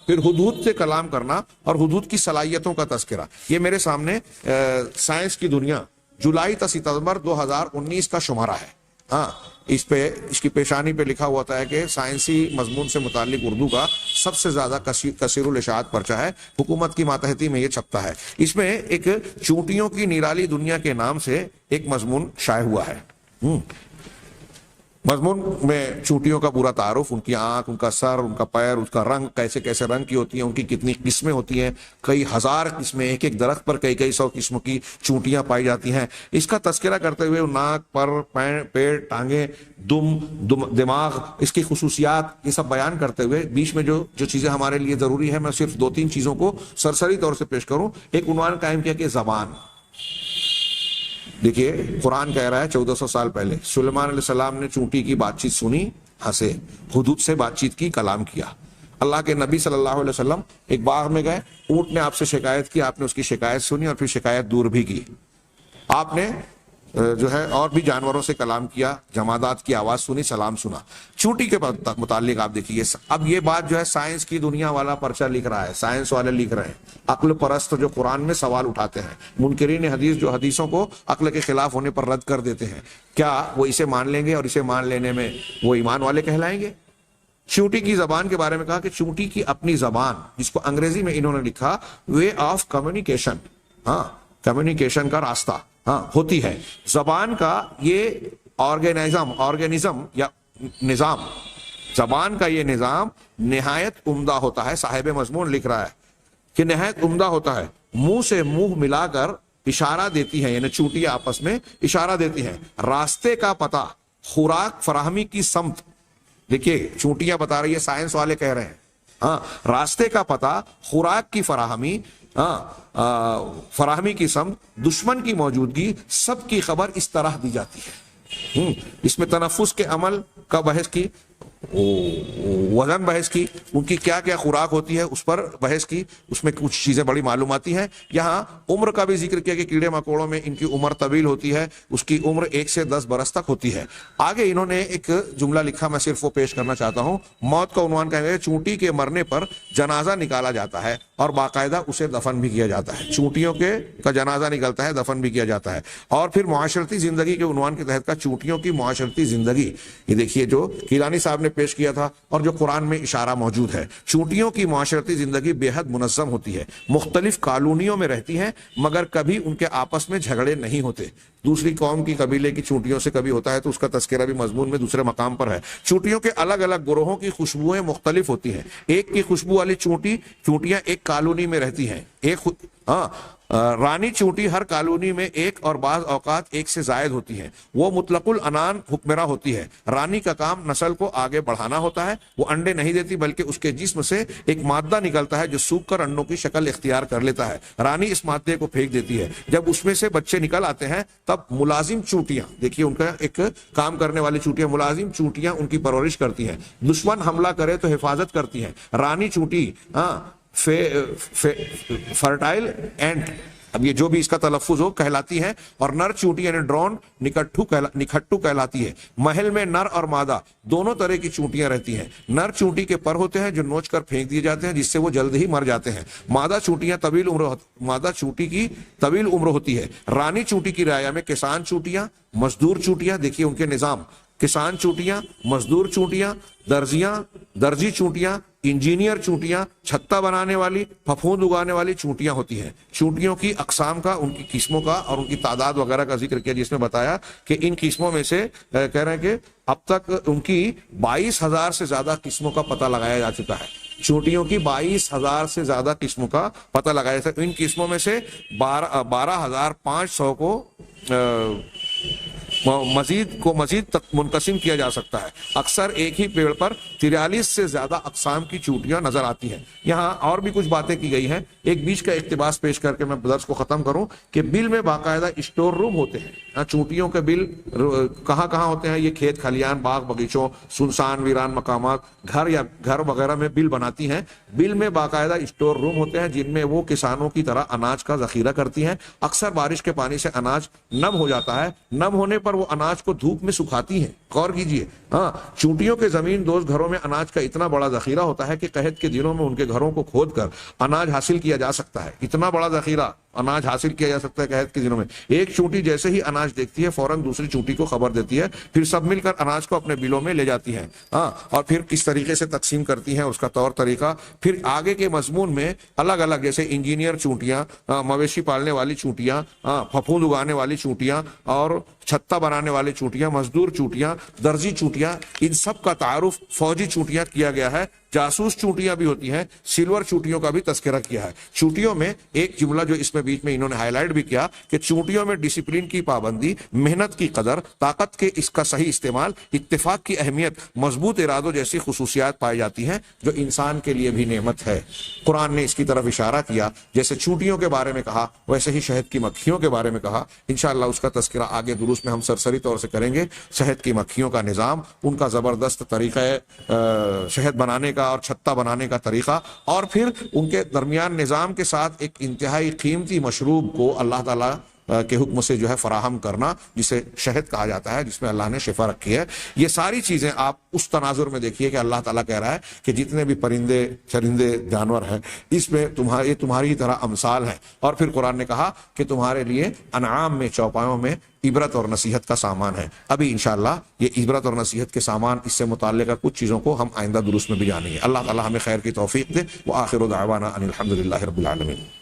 پھر حدود سے کلام کرنا اور حدود کی صلاحیتوں کا تذکرہ. یہ میرے سامنے سائنس کی دنیا جولائی تا ستمبر 2019 کا شمارہ ہے. ہاں اس کی پیشانی پہ لکھا ہوا ہے کہ سائنسی مضمون سے متعلق اردو کا سب سے زیادہ کثیر الاشاعت پرچہ ہے. حکومت کی ماتحتی میں یہ چھپتا ہے. اس میں ایک چونٹیوں کی نرالی دنیا کے نام سے ایک مضمون شائع ہوا ہے. مضمون میں چونٹیوں کا پورا تعارف، ان کی آنکھ، ان کا سر، ان کا پیر، اس کا رنگ، کیسے کیسے رنگ کی ہوتی ہیں، ان کی کتنی قسمیں ہوتی ہیں، کئی ہزار قسمیں، ایک ایک درخت پر کئی کئی سو قسموں کی چونٹیاں پائی جاتی ہیں. اس کا تذکرہ کرتے ہوئے ناک، پر، پیٹ، ٹانگیں، دماغ، اس کی خصوصیات، یہ سب بیان کرتے ہوئے بیچ میں جو چیزیں ہمارے لیے ضروری ہیں، میں صرف 2-3 چیزوں کو سرسری طور سے پیش کروں. ایک عنوان قائم کیا کہ زبان. دیکھیے قرآن کہہ رہا ہے 1400 سال پہلے سلیمان علیہ السلام نے چونٹی کی بات چیت سنی، ہنسے، حدود سے بات چیت کی، کلام کیا. اللہ کے نبی صلی اللہ علیہ وسلم ایک باغ میں گئے، اونٹ نے آپ سے شکایت کی، آپ نے اس کی شکایت سنی اور پھر شکایت دور بھی کی. آپ نے جو ہے اور بھی جانوروں سے کلام کیا، جمادات کی آواز سنی، سلام سنا. چونٹی کے متعلق آپ دیکھیے، اب یہ بات جو ہے سائنس کی دنیا والا پرچہ لکھ رہا ہے، سائنس والے لکھ رہے ہیں. عقل پرست جو قرآن میں سوال اٹھاتے ہیں، منکرین حدیث جو حدیثوں کو عقل کے خلاف ہونے پر رد کر دیتے ہیں، کیا وہ اسے مان لیں گے اور اسے مان لینے میں وہ ایمان والے کہلائیں گے؟ چونٹی کی زبان کے بارے میں کہا کہ چونٹی کی اپنی زبان، جس کو انگریزی میں انہوں نے لکھا وے آف کمیونیکیشن، ہاں کمیونیکیشن کا راستہ ہوتی ہے. زبان کا یہ آرگینزم یا نظام، زبان کا یہ نظام نہایت عمدہ ہوتا ہے. صاحب مضمون لکھ رہا ہے کہ نہایت عمدہ ہوتا ہے. منہ سے منہ ملا کر اشارہ دیتی ہیں، یعنی چونٹیاں آپس میں اشارہ دیتی ہیں. راستے کا پتہ، خوراک فراہمی کی سمت. دیکھیے چونٹیاں بتا رہی ہے، سائنس والے کہہ رہے ہیں راستے کا پتہ، خوراک کی فراہمی، فراہمی کی سمت، دشمن کی موجودگی، سب کی خبر اس طرح دی جاتی ہے. اس میں تنفس کے عمل کا بحث کی، وزن بحث کی، ان کی کیا کیا خوراک ہوتی ہے اس پر بحث کی. اس میں کچھ چیزیں بڑی معلوماتی ہیں. یہاں عمر کا بھی ذکر کیا کہ کیڑے مکوڑوں میں ان کی عمر طویل ہوتی ہے، اس کی عمر 1 سے 10 برس تک ہوتی ہے. آگے انہوں نے ایک جملہ لکھا، میں صرف وہ پیش کرنا چاہتا ہوں. موت کا عنوان کہیں گے چونٹی کے مرنے پر جنازہ نکالا جاتا ہے اور باقاعدہ اسے دفن بھی کیا جاتا ہے. چونٹیوں کا جنازہ نکلتا ہے، دفن بھی کیا جاتا ہے. اور پھر معاشرتی زندگی کے عنوان کے تحت کا چونٹیوں کی معاشرتی زندگی، یہ دیکھیے جو کیلانی صاحب نے پیش کیا تھا اور جو قرآن میں اشارہ موجود ہے. چونٹیوں کی معاشرتی زندگی بے حد منظم ہوتی ہے، مختلف کالونیوں میں رہتی ہیں، مگر کبھی ان کے آپس میں جھگڑے نہیں ہوتے. دوسری قوم کی قبیلے کی چونٹیوں سے کبھی ہوتا ہے تو اس کا تذکرہ بھی مضمون میں دوسرے مقام پر ہے. چونٹیوں کے الگ الگ گروہوں کی خوشبوئیں مختلف ہوتی ہیں. ایک کی خوشبو والی چونٹیاں ایک کالونی میں رہتی ہیں. رانی چونٹی ہر کالونی میں ایک اور بعض اوقات ایک سے زائد ہوتی ہیں. وہ مطلق العنان حکمراں ہوتی ہے. رانی کا کام نسل کو آگے بڑھانا ہوتا ہے. وہ انڈے نہیں دیتی بلکہ اس کے جسم سے ایک مادہ نکلتا ہے جو سوکھ کر انڈوں کی شکل اختیار کر لیتا ہے. رانی اس مادے کو پھینک دیتی ہے. جب اس میں سے بچے نکل آتے ہیں تب ملازم چونٹیاں، دیکھیے ان کا ایک کام کرنے والی چونٹیاں، ملازم چونٹیاں ان کی پرورش کرتی ہیں. دشمن حملہ کرے تو حفاظت کرتی ہیں. رانی چونٹی فرٹائل اینٹ، اب یہ جو بھی اس کا تلفظ ہو، کہلاتی ہے. اور نر چونٹی یعنی ڈرون نکھٹو کہلاتی ہے. محل میں نر اور مادہ دونوں طرح کی چونٹیاں رہتی ہیں. نر چونٹی کے پر ہوتے ہیں جو نوچ کر پھینک دیے جاتے ہیں، جس سے وہ جلد ہی مر جاتے ہیں. مادہ چونٹی کی طویل عمر ہوتی ہے. رانی چونٹی کی رعایا میں کسان چونٹیاں، مزدور چونٹیاں، دیکھیے ان کے نظام، کسان چونٹیاں، مزدور چونٹیاں، درزی چونٹیاں، انجینئر چونٹیاں، چھتا بنانے والی، پھپھوند اگانے والی چونٹیاں ہوتی ہیں. چونٹیوں کی اقسام کا، ان کی قسموں کا اور ان کی تعداد وغیرہ کا ذکر کیا، جس میں بتایا کہ ان قسموں میں سے کہہ رہے ہیں کہ اب تک ان کی 22,000 سے زیادہ قسموں کا پتہ لگایا جا چکا ہے. چونٹیوں کی 22,000 سے زیادہ قسموں کا پتہ لگایا جاتا ہے. ان قسموں میں سے 12,500 کو مزید تک منقسم کیا جا سکتا ہے. اکثر ایک ہی پیڑ پر 43 سے زیادہ اقسام کی چونٹیاں نظر آتی ہیں. یہاں اور بھی کچھ باتیں کی گئی ہیں. ایک بیچ کا اقتباس پیش کر کے میں درس کو ختم کروں کہ بل میں باقاعدہ اسٹور روم ہوتے ہیں. چونٹیوں کے بل کہاں کہاں ہوتے ہیں؟ یہ کھیت کھلیان، باغ بغیچوں، سنسان ویران مقامات، گھر وغیرہ میں بل بناتی ہیں. بل میں باقاعدہ اسٹور روم ہوتے ہیں جن میں وہ کسانوں کی طرح اناج کا ذخیرہ کرتی ہیں. اکثر بارش کے پانی سے اناج نم ہو جاتا ہے. نم ہونے پر پر وہ اناج کو دھوپ میں سکھاتی ہیں. غور کیجئے. ہاں، چونٹیوں کے زمین دوز گھروں میں اناج کا اتنا بڑا ذخیرہ ہوتا ہے کہ قحط کے دنوں میں ان کے گھروں کو کھود کر اناج حاصل کیا جا سکتا ہے. اتنا بڑا ذخیرہ اناج حاصل کیا جا سکتا ہے قحط کے دنوں میں. ایک چونٹی جیسے ہی اناج دیکھتی ہے فوراً دوسری چونٹی کو خبر دیتی ہے، پھر سب مل کر اناج کو اپنے بلوں میں لے جاتی ہیں. ہاں، اور پھر کس طریقے سے تقسیم کرتی ہیں اس کا طور طریقہ. پھر آگے کے مضمون میں الگ الگ، جیسے انجینئر چونٹیاں، مویشی پالنے والی چونٹیاں، پھپھوند اگانے والی چونٹیاں، اور چھتا بنانے والی چونٹیاں، مزدور چونٹیاں، درزی چونٹیاں، ان سب کا تعارف فوجی چونٹیاں کیا گیا ہے. جاسوس چونٹیاں بھی ہوتی ہیں، سلور چونٹیوں کا بھی تذکرہ کیا ہے. چونٹیوں میں ایک جملہ جو اس میں بیچ میں انہوں نے ہائی لائٹ بھی کیا کہ چونٹیوں میں ڈسپلن کی پابندی، محنت کی قدر، طاقت کے اس کا صحیح استعمال، اتفاق کی اہمیت، مضبوط ارادوں جیسی خصوصیات پائی جاتی ہیں جو انسان کے لیے بھی نعمت ہے. قرآن نے اس کی طرف اشارہ کیا. جیسے چونٹیوں کے بارے میں کہا ویسے ہی شہد کی مکھیوں کے بارے میں کہا. انشاءاللہ اس کا تذکرہ آگے دروس میں ہم سرسری طور سے کریں گے. شہد کی مکھیوں کا نظام، ان کا زبردست طریقہ شہد بنانے کا اور چھتا بنانے کا طریقہ، اور پھر ان کے درمیان نظام کے ساتھ ایک انتہائی قیمتی مشروب کو اللہ تعالیٰ کے حکم سے جو ہے فراہم کرنا، جسے شہد کہا جاتا ہے، جس میں اللہ نے شفا رکھی ہے. یہ ساری چیزیں آپ اس تناظر میں دیکھیے کہ اللہ تعالیٰ کہہ رہا ہے کہ جتنے بھی پرندے چرندے جانور ہیں اس میں تمہاری طرح امثال ہیں. اور پھر قرآن نے کہا کہ تمہارے لیے انعام میں، چوپایوں میں عبرت اور نصیحت کا سامان ہے. ابھی انشاءاللہ یہ عبرت اور نصیحت کے سامان، اس سے متعلقہ کچھ چیزوں کو ہم آئندہ دروس میں بھی جانیں گے. اللہ تعالیٰ ہمیں خیر کی توفیق دے. وآخر دعوانا ان الحمد للہ رب العالمین.